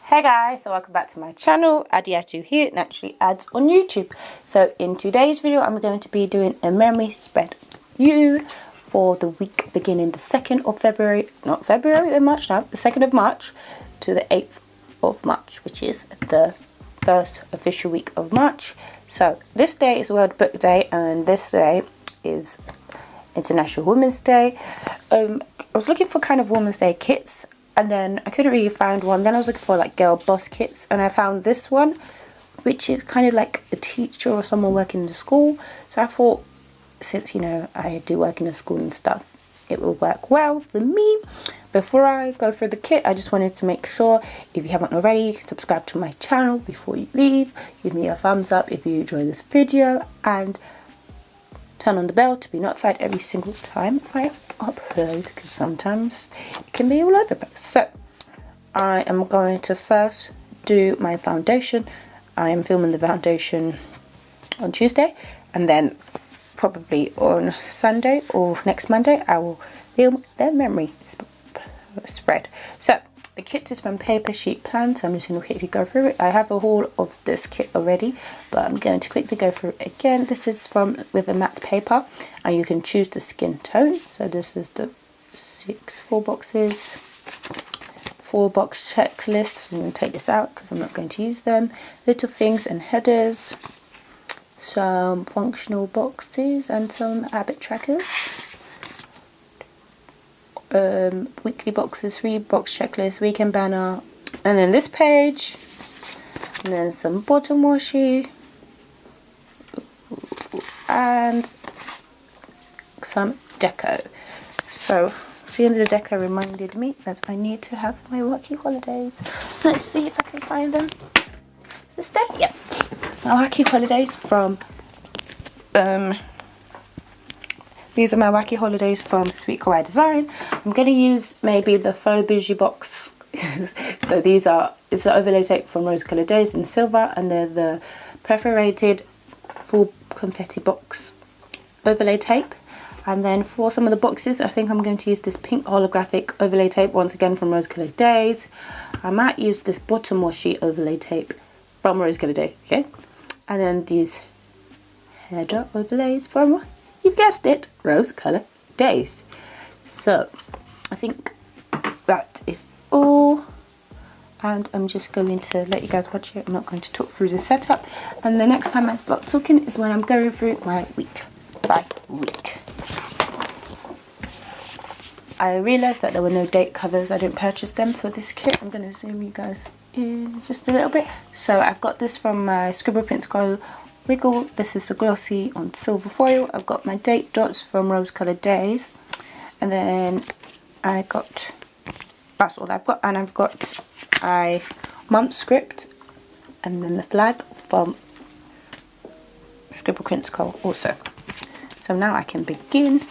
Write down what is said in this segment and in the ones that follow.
Hey guys, so welcome back to my channel. Adiatu here, Naturally Ads on YouTube. So in today's video, I'm going to be doing a memory spread you for the week beginning the 2nd of February, not February in March now, the 2nd of March to the 8th of March, which is the first official week of March. So this day is World Book Day and this day is International Women's Day. I was looking for kind of Women's Day kits, and then I couldn't really find one. Then I was looking for like girl boss kits, and I found this one, which is kind of like a teacher or someone working in the school. So I thought, since you know I do work in a school and stuff, it will work well for me. Before I go through the kit, I just wanted to make sure, if you haven't already, subscribe to my channel before you leave. Give me a thumbs up if you enjoy this video, and turn on the bell to be notified every single time I upload, because sometimes it can be all over the place. So I am going to first do my foundation. I am filming the foundation on Tuesday, and then probably on Sunday or next Monday I will film the memory spread. So the kit is from Paper Sheet Plan, so I'm just going to quickly go through it. I have a haul of this kit already, but I'm going to quickly go through it again. This is from with a matte paper, and you can choose the skin tone. So this is the 4 boxes, 4 box checklist. I'm going to take this out because I'm not going to use them. Little things and headers, some functional boxes, and some habit trackers. Weekly boxes, 3 box checklist, weekend banner, and then this page, and then some bottom washi, and some deco. So seeing the deco reminded me that I need to have my wacky holidays. Let's see if I can find them. Is this there? Yeah. My wacky holidays from these are my wacky holidays from Sweet Kawaii Design. I'm going to use maybe the faux bougie box. So it's the overlay tape from Rose Colored Days in silver, and they're the perforated full confetti box overlay tape. And then for some of the boxes, I think I'm going to use this pink holographic overlay tape, once again from Rose Colored Days. I might use this bottom washi overlay tape from Rose Colored Days, okay? And then these header overlays from, you guessed it, Rose Colored Days. So I think that is all, and I'm just going to let you guys watch it. I'm not going to talk through the setup, and the next time I start talking is when I'm going through my week by week. I realised that there were no date covers. I didn't purchase them for this kit. I'm going to zoom you guys in just a little bit. So I've got this from my Scribble Prints Go Wiggle. This is the glossy on silver foil. I've got my date dots from Rose Colored Days, and then I got, that's all I've got, and I've got a month script, and then the flag from Scribble Prints Go also. So now I can begin.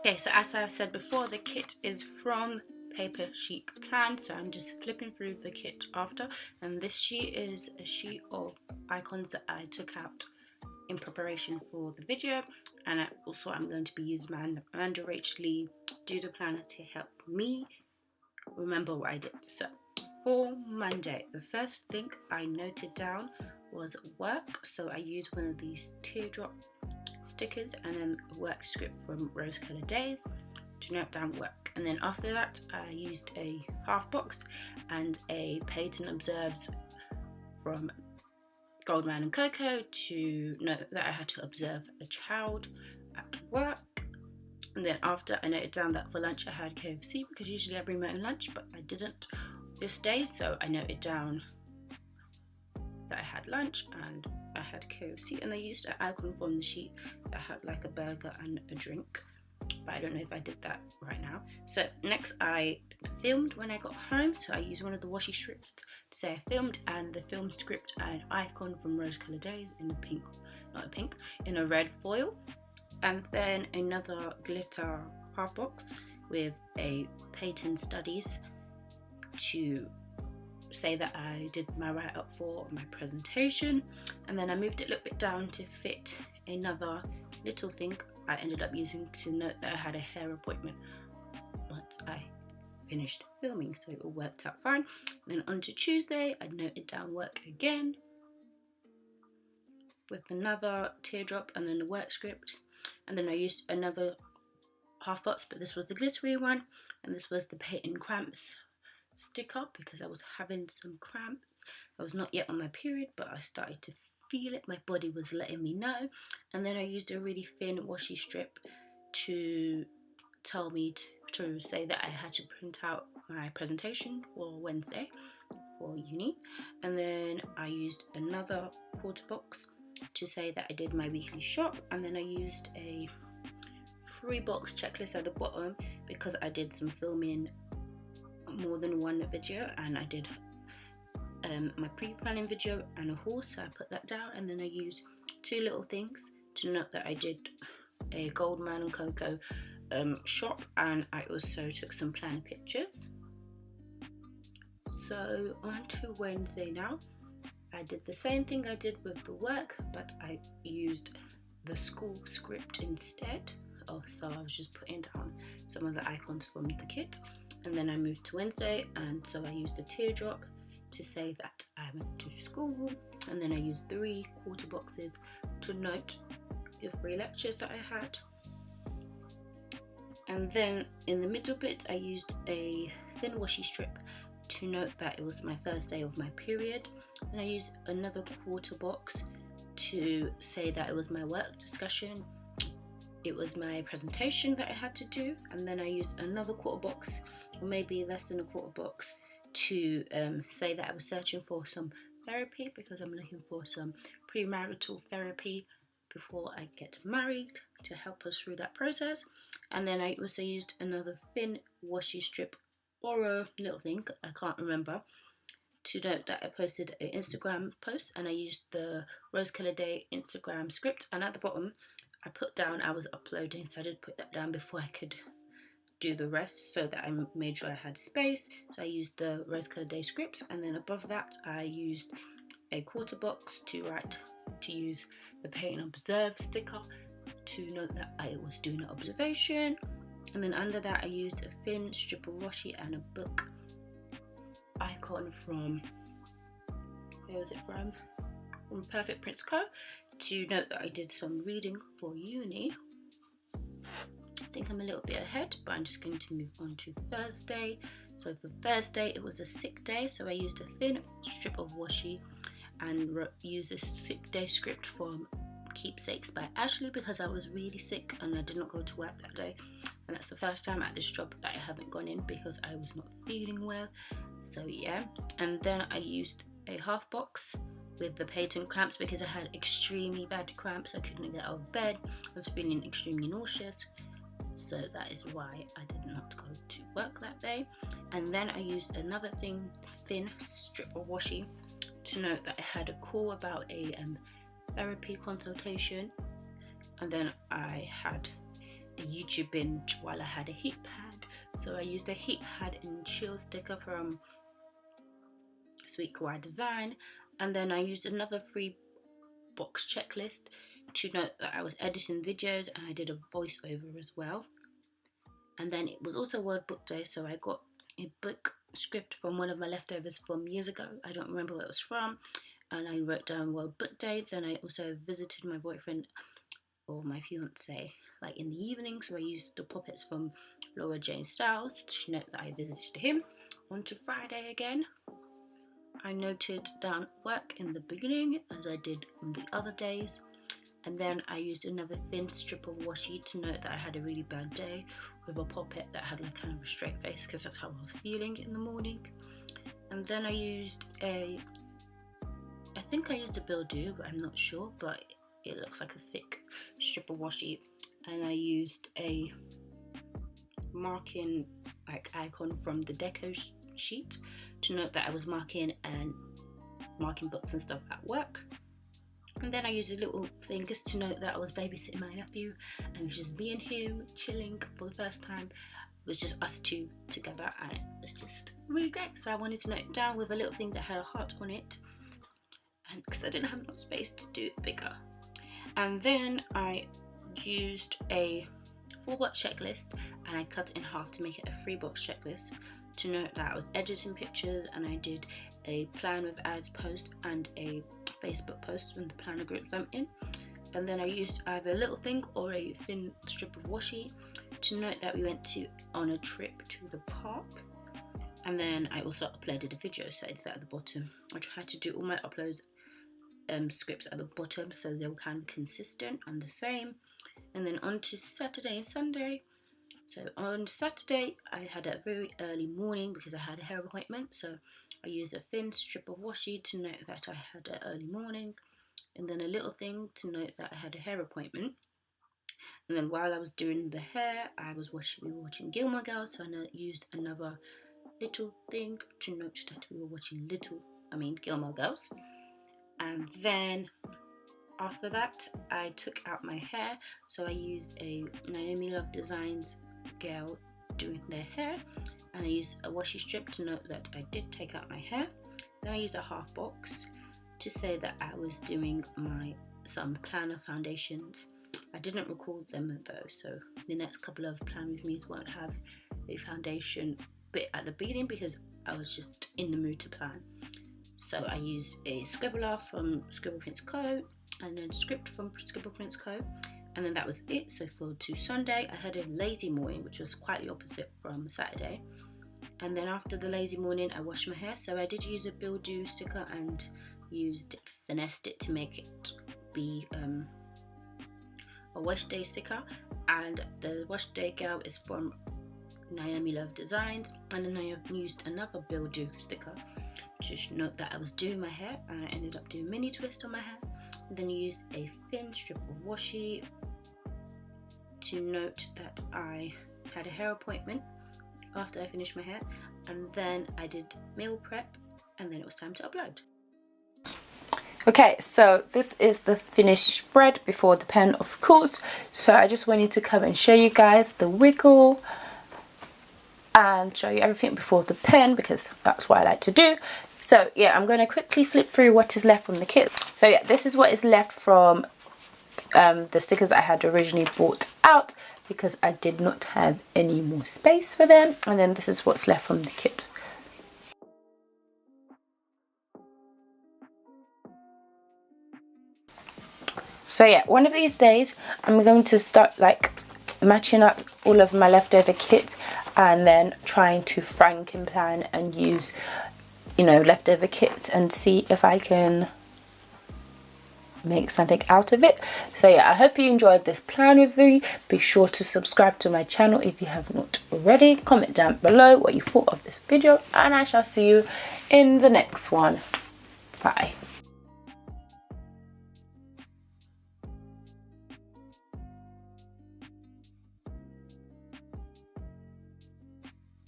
Okay, so as I said before, the kit is from Paper Chic Plan, so I'm just flipping through the kit after, and this sheet is a sheet of icons that I took out in preparation for the video, and I'm going to be using my Amanda Rachel Lee Doodle Planner to help me remember what I did. So for Monday, the first thing I noted down was work, so I used one of these teardrop stickers and then a work script from Rose Colored Days to note down work. And then after that I used a half box and a Peyton Observes from Goldman and Coco to note that I had to observe a child at work. And then after, I noted down that for lunch I had KFC, because usually I bring my own lunch, but I didn't this day, so I noted down that I had lunch and I had KFC, and I used an icon from the sheet that had like a burger and a drink, but I don't know if I did that right now. So next I filmed when I got home, so I used one of the washi strips to say I filmed, and the film script and icon from Rose Colored Days in a red foil, and then another glitter half box with a Peyton Studies to say that I did my write-up for my presentation. And then I moved it a little bit down to fit another little thing I ended up using to note that I had a hair appointment once I finished filming, so it all worked out fine. And then on to Tuesday, I noted down work again with another teardrop and then the work script, and then I used another half box, but this was the glittery one, and this was the Peyton Cramps sticker because I was having some cramps. I was not yet on my period, but I started to feel it. My body was letting me know. And then I used a really thin washi strip to tell me to say that I had to print out my presentation for Wednesday for uni. And then I used another quarter box to say that I did my weekly shop, and then I used a 3-box checklist at the bottom because I did some filming, more than one video, and I did my pre-planning video and a haul, so I put that down. And then I used 2 little things to note that I did a Goldman and Coco shop, and I also took some planner pictures. So on to Wednesday now. I did the same thing I did with the work, but I used the school script instead. So I was just putting down some of the icons from the kit. And then I moved to Wednesday, and so I used a teardrop to say that I went to school. And then I used 3 quarter boxes to note the 3 lectures that I had. And then in the middle bit I used a thin washi strip to note that it was my first day of my period. And I used another quarter box to say that it was my work discussion. It was my presentation that I had to do. And then I used another quarter box, or maybe less than a quarter box, to say that I was searching for some therapy because I'm looking for some premarital therapy before I get married to help us through that process. And then I also used another thin washi strip or a little thing, I can't remember, to note that I posted an Instagram post, and I used the Rose Colored Day Instagram script, and at the bottom I put down I was uploading, so I did put that down before I could do the rest, so that I made sure I had space. So I used the Rose Colored Day script, and then above that I used a quarter box to use the Peyton Observe sticker to note that I was doing an observation. And then under that I used a thin strip of washi and a book icon from, where was it from Perfect Prince Co, to note that I did some reading for uni. I think I'm a little bit ahead, but I'm just going to move on to Thursday. So for Thursday it was a sick day, so I used a thin strip of washi and used a sick day script from Keepsakes by Ashley because I was really sick and I did not go to work that day, and that's the first time at this job that I haven't gone in because I was not feeling well. So yeah, and then I used a half box with the Peyton cramps because I had extremely bad cramps. I couldn't get out of bed, I was feeling extremely nauseous, so that is why I did not go to work that day. And then I used another thin strip of washi to note that I had a call about a therapy consultation, and then I had a YouTube binge while I had a heat pad. So I used a heat pad and chill sticker from Sweet Kawaii Design, and then I used another free box checklist to note that I was editing videos, and I did a voiceover as well. And then it was also World Book Day, so I got a book script from one of my leftovers from years ago. I don't remember where it was from, and I wrote down World Book Day. Then I also visited my boyfriend or my fiance like in the evening, so I used the puppets from Laura Jane Styles to note that I visited him. On to Friday again, I noted down work in the beginning as I did on the other days, and then I used another thin strip of washi to note that I had a really bad day with a puppet that had like kind of a straight face, because that's how I was feeling in the morning. And then I used I think I used a Bill Do, but I'm not sure, but it looks like a thick strip of washi, and I used a marking like icon from the deco sheet to note that I was marking books and stuff at work. And then I used a little thing just to note that I was babysitting my nephew, and it was just me and him chilling for the first time. It was just us two together, and it was just really great. So I wanted to note it down with a little thing that had a heart on it, and because I didn't have enough space to do it bigger. And then I used a 4-box checklist, and I cut it in half to make it a 3-box checklist to note that I was editing pictures, and I did a PlanWithAds post and a Facebook post in the planner group I'm in. And then I used either a little thing or a thin strip of washi to note that we went on a trip to the park. And then I also uploaded a video, so I did that at the bottom. I tried to do all my uploads scripts at the bottom so they were kind of consistent and the same. And then on to Saturday and Sunday. So on Saturday I had a very early morning because I had a hair appointment, so I used a thin strip of washi to note that I had an early morning, and then a little thing to note that I had a hair appointment. And then while I was doing the hair, I was watching Gilmore Girls, so I used another little thing to note that we were watching Gilmore Girls. And then after that I took out my hair, so I used a Naomi Love Designs girl doing their hair, and I used a washi strip to note that I did take out my hair. Then I used a half box to say that I was doing some planner foundations. I didn't record them though, so the next couple of Plan With Me's won't have a foundation bit at the beginning because I was just in the mood to plan. So I used a scribbler from Scribble Prints Co. and then script from Scribble Prints Co. And then that was it. So for Sunday I had a lazy morning, which was quite the opposite from Saturday. And then after the lazy morning I washed my hair, so I did use a Bill Do sticker and finessed it to make it be a wash day sticker. And the wash day girl is from Naomi Love Designs, and then I used another Bill Do sticker to note that I was doing my hair, and I ended up doing mini twist on my hair. And then used a thin strip of washi to note that I had a hair appointment after I finished my hair, and then I did meal prep, and then it was time to upload. Okay, so this is the finished spread before the pen, of course. So I just wanted to come and show you guys the wiggle and show you everything before the pen, because that's what I like to do. So yeah, I'm going to quickly flip through what is left from the kit. So yeah, this is what is left from the stickers I had originally bought out because I did not have any more space for them. And then this is what's left from the kit. So yeah, one of these days I'm going to start like matching up all of my leftover kits and then trying to Frankenplan and use, you know, leftover kits and see if I can make something out of it. So yeah, I hope you enjoyed this plan with me. Be sure to subscribe to my channel if you have not already. Comment down below what you thought of this video, and I shall see you in the next one. Bye.